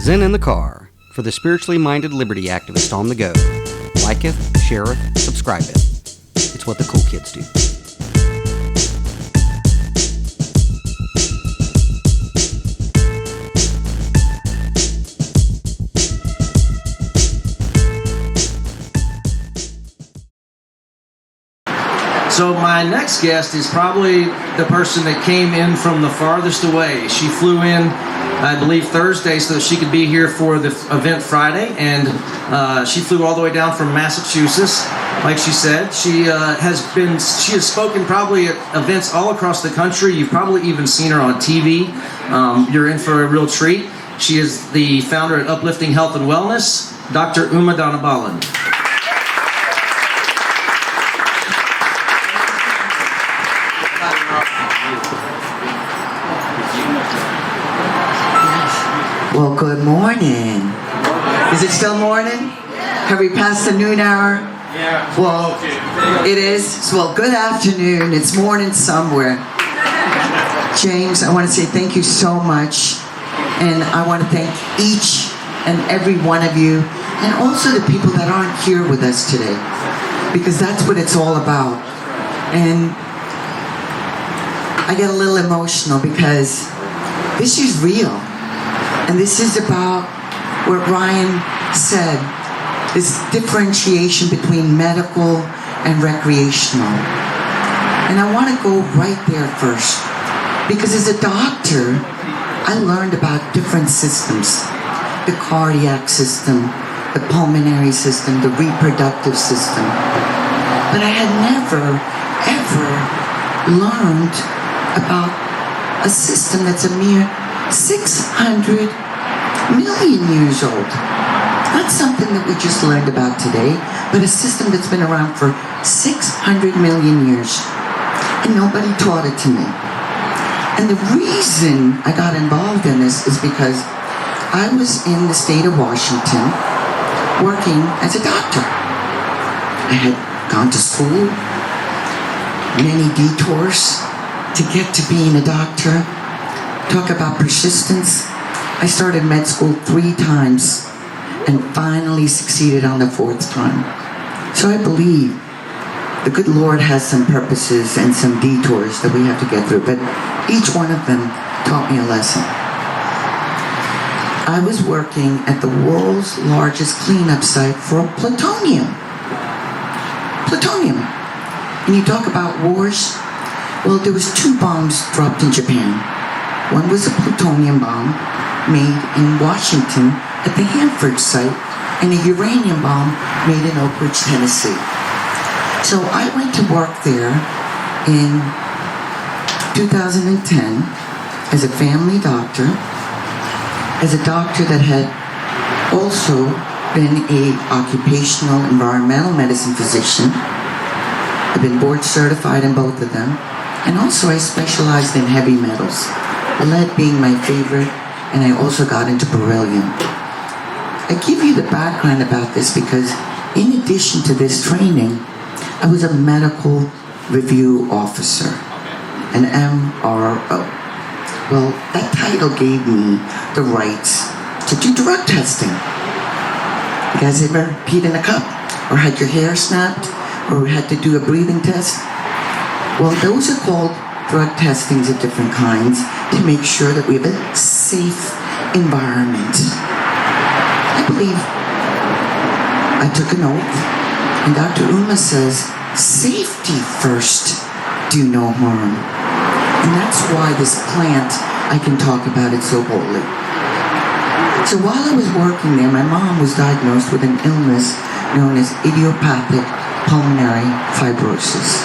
Zen in the car, for the spiritually minded liberty activist on the go. Liketh, shareth, subscribeth. It's what the cool kids do. So my next guest is probably the person that came in from the farthest away. She flew in, I believe, Thursday so that she could be here for the event Friday, and she flew all the way down from Massachusetts. Like she said, she has spoken probably at events all across the country. You've probably even seen her on TV. You're in for a real treat. She is the founder at Uplifting Health and Wellness, Dr. Dhanabalan. Well, good morning. Is it still morning? Have we passed the noon hour? Yeah. Well, it is. Well, good afternoon. It's morning somewhere. James, I want to say thank you so much. And I want to thank each and every one of you, and also the people that aren't here with us today, because that's what it's all about. And I get a little emotional because this is real. And this is about what Ryan said, this differentiation between medical and recreational. And I want to go right there first, because as a doctor, I learned about different systems: the cardiac system, the pulmonary system, the reproductive system. But I had never, ever learned about a system that's a mere 600 million years old. Not something that we just learned about today, but a system that's been around for 600 million years. And nobody taught it to me. And the reason I got involved in this is because I was in the state of Washington working as a doctor. I had gone to school, many detours to get to being a doctor. Talk about persistence. I started med school 3 times and finally succeeded on the 4th time. So I believe the good Lord has some purposes and some detours that we have to get through, but each one of them taught me a lesson. I was working at the world's largest cleanup site for plutonium. Plutonium. And you talk about wars. Well, there was 2 bombs dropped in Japan. One was a plutonium bomb made in Washington at the Hanford site, and a uranium bomb made in Oak Ridge, Tennessee. So I went to work there in 2010 as a family doctor, as a doctor that had also been an occupational environmental medicine physician. I've been board certified in both of them, and also I specialized in heavy metals. Lead being my favorite, and I also got into beryllium. I give you the background about this because in addition to this training, I was a medical review officer, an MRO. Well, that title gave me the rights to do drug testing. You guys ever peed in a cup? Or had your hair snapped? Or had to do a breathing test? Well, those are called drug testings of different kinds to make sure that we have a safe environment. I believe I took an oath, and Dr. Uma says, safety first, do no harm. And that's why this plant, I can talk about it so boldly. So while I was working there, my mom was diagnosed with an illness known as idiopathic pulmonary fibrosis.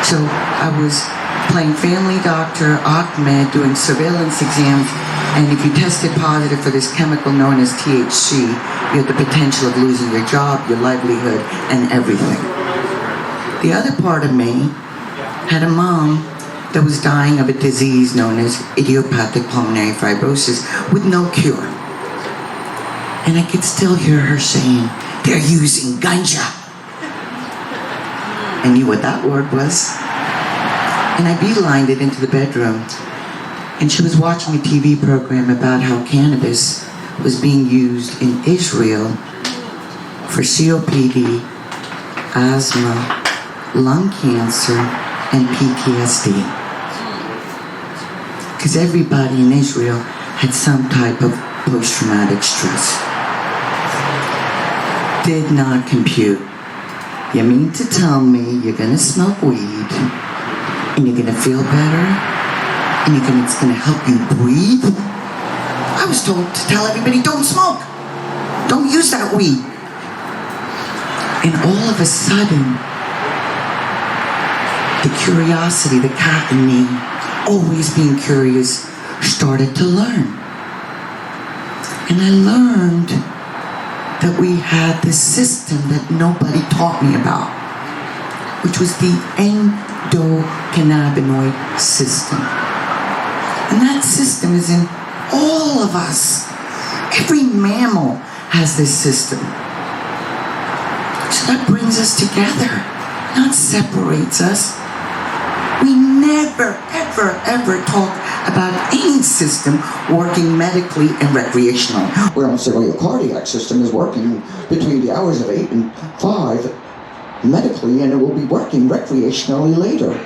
So I was playing family doctor, Ahmed, doing surveillance exams, and if you tested positive for this chemical known as THC, you had the potential of losing your job, your livelihood, and everything. The other part of me had a mom that was dying of a disease known as idiopathic pulmonary fibrosis with no cure. And I could still hear her saying, "They're using ganja." I knew what that word was. And I beelined it into the bedroom. And she was watching a TV program about how cannabis was being used in Israel for COPD, asthma, lung cancer, and PTSD. Because everybody in Israel had some type of post-traumatic stress. Did not compute. You mean to tell me you're gonna smoke weed and you're gonna feel better and it's gonna help you breathe? I was told to tell everybody, don't smoke. Don't use that weed. And all of a sudden, the curiosity, the cat in me, always being curious, started to learn. And I learned that we had this system that nobody taught me about, which was the endocannabinoid system. And that system is in all of us. Every mammal has this system. So that brings us together, not separates us. We never, ever, ever talk about any system working medically and recreational. We don't say, well, your cardiac system is working between the hours of 8 and 5 medically, and it will be working recreationally later.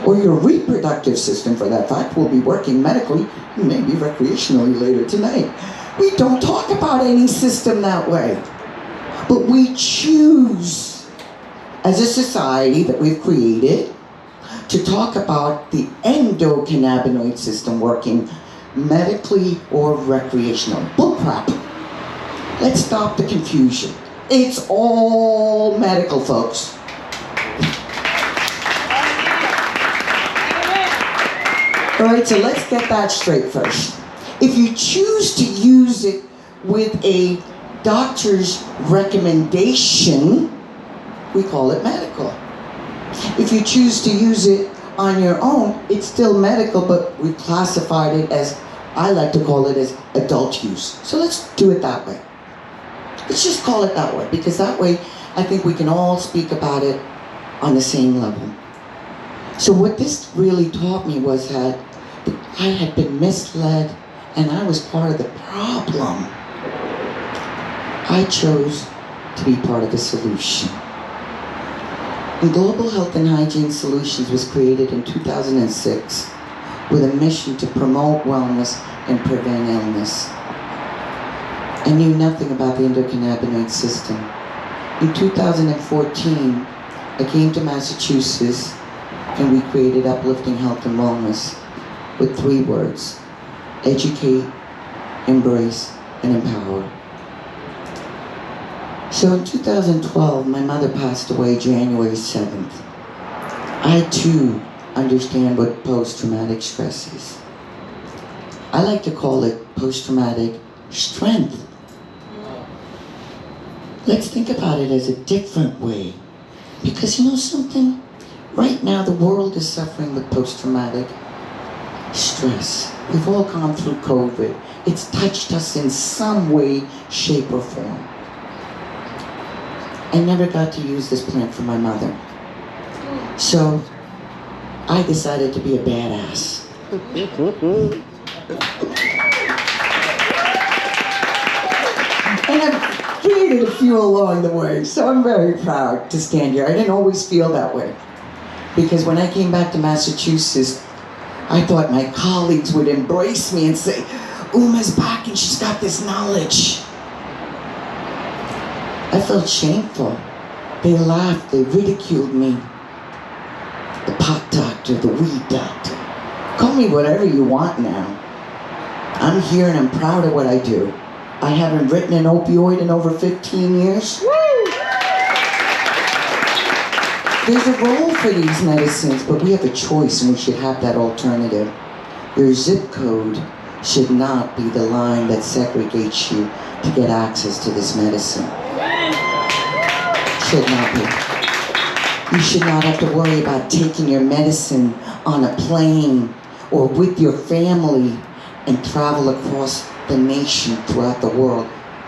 Or your reproductive system, for that fact, will be working medically, maybe recreationally later tonight. We don't talk about any system that way. But we choose, as a society that we've created, to talk about the endocannabinoid system working medically or recreational. Bullcrap. Let's stop the confusion. It's all medical, folks. All right, so let's get that straight first. If you choose to use it with a doctor's recommendation, we call it medical. If you choose to use it on your own, it's still medical, but we've classified it as, I like to call it as adult use. So let's do it that way. Let's just call it that way, because that way I think we can all speak about it on the same level. So what this really taught me was that I had been misled and I was part of the problem. I chose to be part of the solution. And Global Health and Hygiene Solutions was created in 2006 with a mission to promote wellness and prevent illness. I knew nothing about the endocannabinoid system. In 2014, I came to Massachusetts and we created Uplifting Health and Wellness with 3 words: educate, embrace, and empower. So in 2012, my mother passed away January 7th. I too understand what post-traumatic stress is. I like to call it post-traumatic strength. Let's think about it as a different way. Because you know something? Right now the world is suffering with post-traumatic stress. We've all gone through COVID. It's touched us in some way, shape, or form. I never got to use this plant for my mother. So I decided to be a badass. And I've created a few along the way, so I'm very proud to stand here. I didn't always feel that way. Because when I came back to Massachusetts, I thought my colleagues would embrace me and say, Uma's back and she's got this knowledge. I felt shameful. They laughed, they ridiculed me. The pot doctor, the weed doctor. Call me whatever you want now. I'm here and I'm proud of what I do. I haven't written an opioid in over 15 years. There's a role for these medicines, but we have a choice and we should have that alternative. Your zip code should not be the line that segregates you to get access to this medicine. Should not be. You should not have to worry about taking your medicine on a plane or with your family and travel across the nation throughout the world.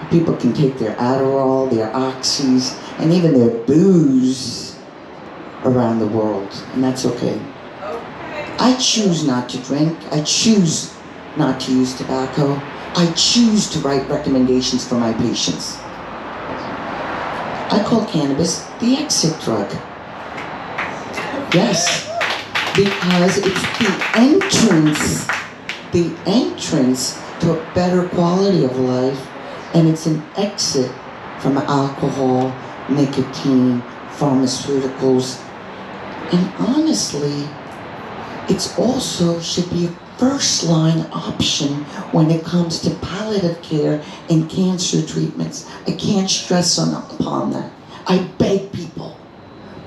People can take their Adderall, their Oxys, and even their booze around the world, and that's okay. I choose not to drink. I choose not to use tobacco. I choose to write recommendations for my patients. I call cannabis the exit drug. Yes, because it's the entrance to a better quality of life, and it's an exit from alcohol, nicotine, pharmaceuticals, and honestly, it's also should be a first-line option when it comes to palliative care and cancer treatments. I can't stress upon that. I beg people,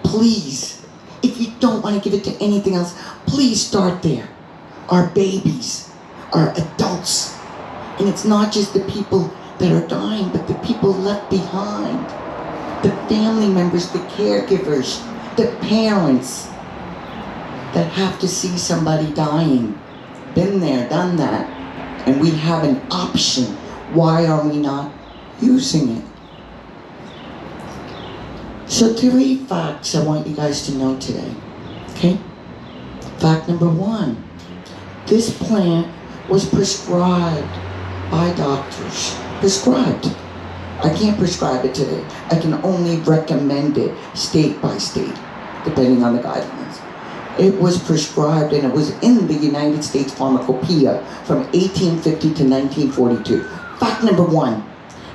please, if you don't want to give it to anything else, please start there. Our babies, our adults, and it's not just the people that are dying, but the people left behind, the family members, the caregivers, the parents that have to see somebody dying. Been there, done that, and we have an option. Why are we not using it? So 3 facts I want you guys to know today, okay? Fact number 1, this plant was prescribed by doctors. Prescribed. I can't prescribe it today. I can only recommend it state by state, depending on the guidelines. It was prescribed and it was in the United States Pharmacopoeia from 1850 to 1942. Fact number 1,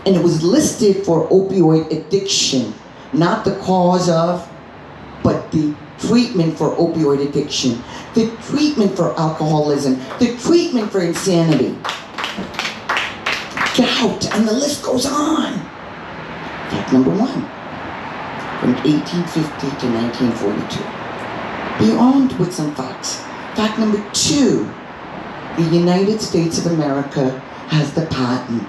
and it was listed for opioid addiction, not the cause of, but the treatment for opioid addiction, the treatment for alcoholism, the treatment for insanity, gout, and the list goes on. Fact number 1, from 1850 to 1942. Beyond with some facts. Fact number 2, the United States of America has the patent.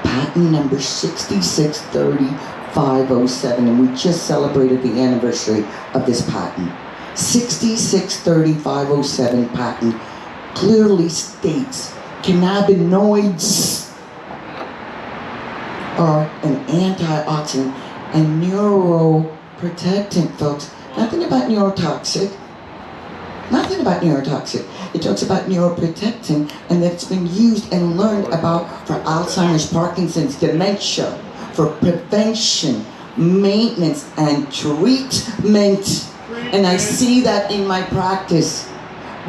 Patent number 6630507, and we just celebrated the anniversary of this patent. 6630507 patent clearly states cannabinoids are an antioxidant and neuroprotectant, folks. Nothing about neurotoxic. Nothing about neurotoxic. It talks about neuroprotectant and that it's been used and learned about for Alzheimer's, Parkinson's, dementia, for prevention, maintenance, and treatment. And I see that in my practice.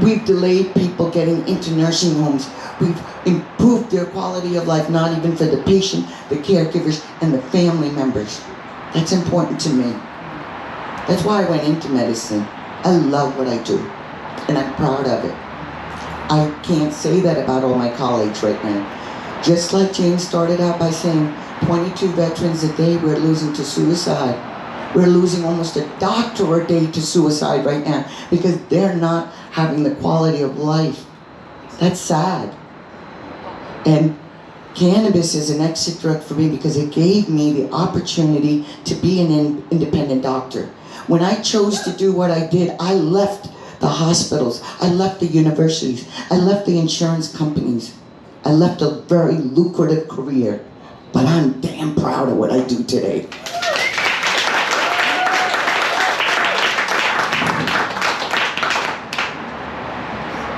We've delayed people getting into nursing homes. We've improved their quality of life, not even for the patient, the caregivers, and the family members. That's important to me. That's why I went into medicine. I love what I do, and I'm proud of it. I can't say that about all my colleagues right now. Just like James started out by saying, 22 veterans a day we're losing to suicide. We're losing almost a doctor a day to suicide right now because they're not having the quality of life. That's sad. And cannabis is an exit drug for me because it gave me the opportunity to be an independent doctor. When I chose to do what I did, I left the hospitals, I left the universities, I left the insurance companies. I left a very lucrative career, but I'm damn proud of what I do today.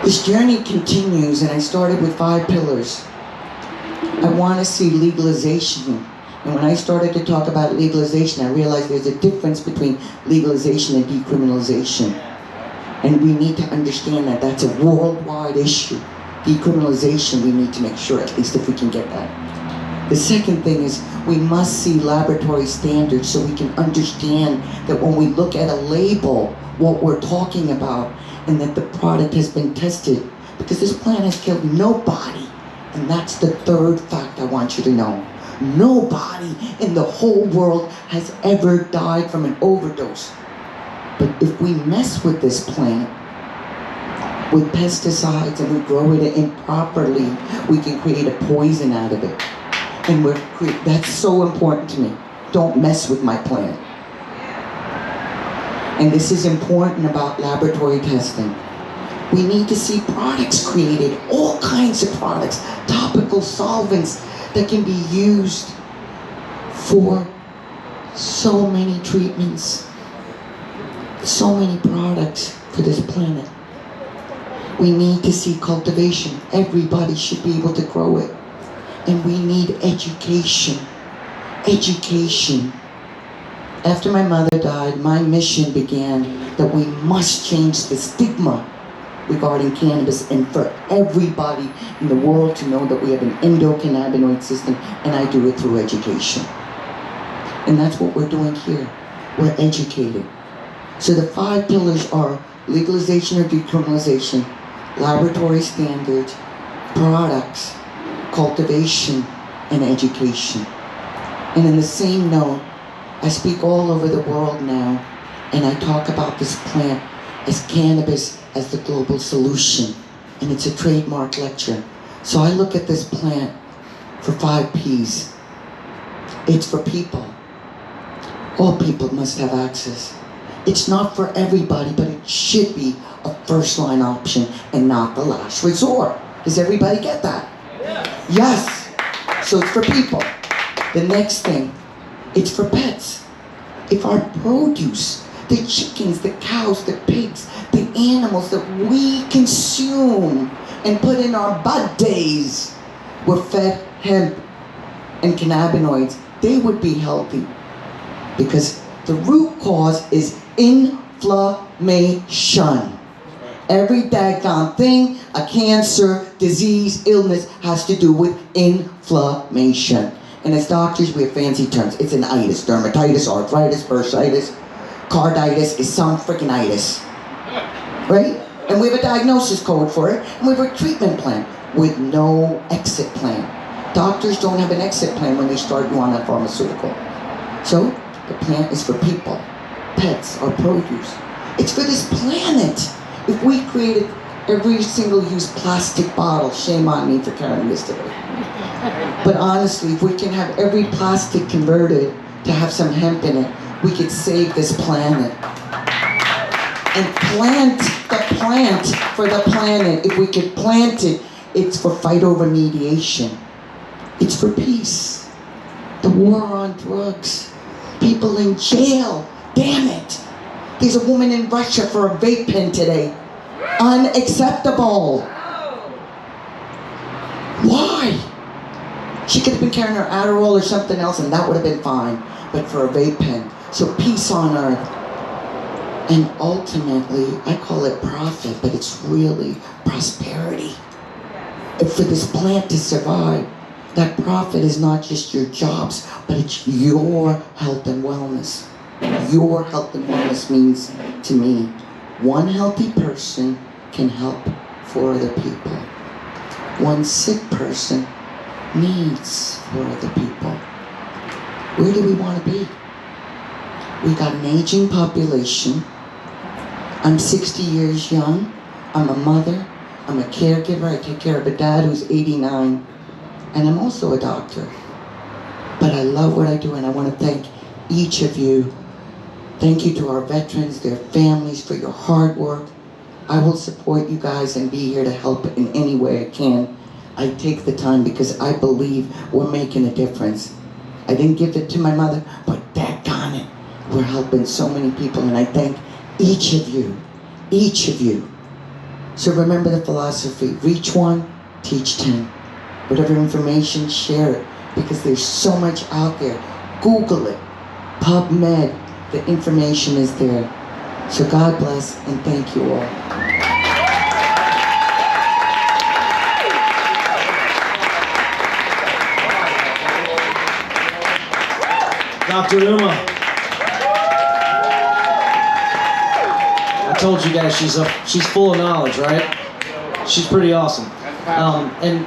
This journey continues, and I started with 5 pillars. I want to see legalization. And when I started to talk about legalization, I realized there's a difference between legalization and decriminalization. And we need to understand that that's a worldwide issue. Decriminalization, we need to make sure, at least if we can get that. The second thing is we must see laboratory standards so we can understand that when we look at a label, what we're talking about, and that the product has been tested, because this plant has killed nobody. And that's the third fact I want you to know. Nobody in the whole world has ever died from an overdose. But if we mess with this plant, with pesticides, and we grow it improperly, we can create a poison out of it. And that's so important to me. Don't mess with my plant. And this is important about laboratory testing. We need to see products created, all kinds of products, topical solvents that can be used for so many treatments, so many products for this planet. We need to see cultivation. Everybody should be able to grow it. And we need education. Education. After my mother died, my mission began that we must change the stigma regarding cannabis and for everybody in the world to know that we have an endocannabinoid system, and I do it through education. And that's what we're doing here. We're educating. So the 5 pillars are legalization or decriminalization, laboratory standards, products, cultivation, and education. And in the same note, I speak all over the world now, and I talk about this plant as cannabis as the global solution, and it's a trademark lecture. So I look at this plant for 5 P's. It's for people. All people must have access. It's not for everybody, but it should be a first-line option and not the last resort. Does everybody get that? Yes. So it's for people. The next thing, it's for pets. If our produce, the chickens, the cows, the pigs, the animals that we consume and put in our bodies were fed hemp and cannabinoids, they would be healthy. Because the root cause is inflammation. Every daggone thing, a cancer, disease, illness has to do with inflammation. And as doctors, we have fancy terms. It's an itis, dermatitis, arthritis, bursitis, carditis is some freaking itis. Right? And we have a diagnosis code for it, and we have a treatment plan with no exit plan. Doctors don't have an exit plan when they start you on that pharmaceutical. So, the plant is for people, pets, our produce. It's for this planet. If we created every single-use plastic bottle, shame on me for carrying this today. But honestly, if we can have every plastic converted to have some hemp in it, we could save this planet. And plant the plant for the planet. If we could plant it, it's for phytoremediation. It's for peace. The war on drugs. People in jail. Damn it. There's a woman in Russia for a vape pen today. Unacceptable. Why? She could have been carrying her Adderall or something else and that would have been fine. But for a vape pen. So peace on earth. And ultimately, I call it profit, but it's really prosperity. And for this plant to survive, that profit is not just your jobs, but it's your health and wellness. Your health and wellness means, to me, one healthy person can help 4 other people. One sick person needs 4 other people. Where do we want to be? We got an aging population. I'm 60 years young. I'm a mother. I'm a caregiver. I take care of a dad who's 89. And I'm also a doctor. But I love what I do, and I want to thank each of you. Thank you to our veterans, their families, for your hard work. I will support you guys and be here to help in any way I can. I take the time because I believe we're making a difference. I didn't give it to my mother, but daggone it, we're helping so many people, and I thank each of you. Each of you. So remember the philosophy, reach 1, teach 10. Whatever information, share it, because there's so much out there. Google it, PubMed, the information is there. So God bless and thank you all. Dr. Uma. I told you guys she's full of knowledge, right? She's pretty awesome. And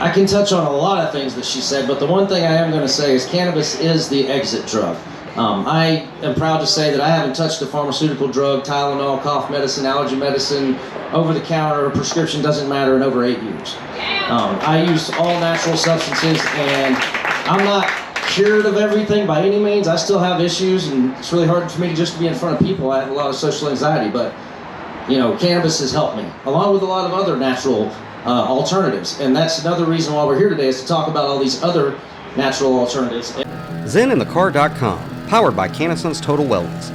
I can touch on a lot of things that she said, but the one thing I am going to say is cannabis is the exit drug. I am proud to say that I haven't touched a pharmaceutical drug, Tylenol, cough medicine, allergy medicine, over-the-counter, prescription, doesn't matter, in over 8 years. I use all natural substances, and I'm not cured of everything by any means. I still have issues, and it's really hard for me just to be in front of people. I have a lot of social anxiety, but you know, cannabis has helped me, along with a lot of other natural alternatives. And that's another reason why we're here today, is to talk about all these other natural alternatives. ZenInTheCar.com, powered by CannaSense Total Wellness.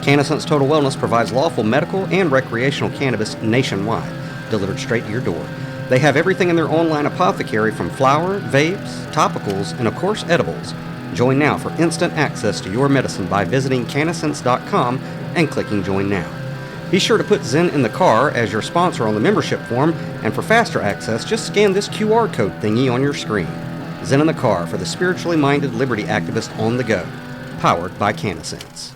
CannaSense Total Wellness provides lawful medical and recreational cannabis nationwide, delivered straight to your door. They have everything in their online apothecary from flower, vapes, topicals, and of course edibles. Join now for instant access to your medicine by visiting CannaSense.com and clicking Join Now. Be sure to put Zen in the Car as your sponsor on the membership form, and for faster access, just scan this QR code thingy on your screen. Zen in the Car for the spiritually minded liberty activist on the go. Powered by CannaSense.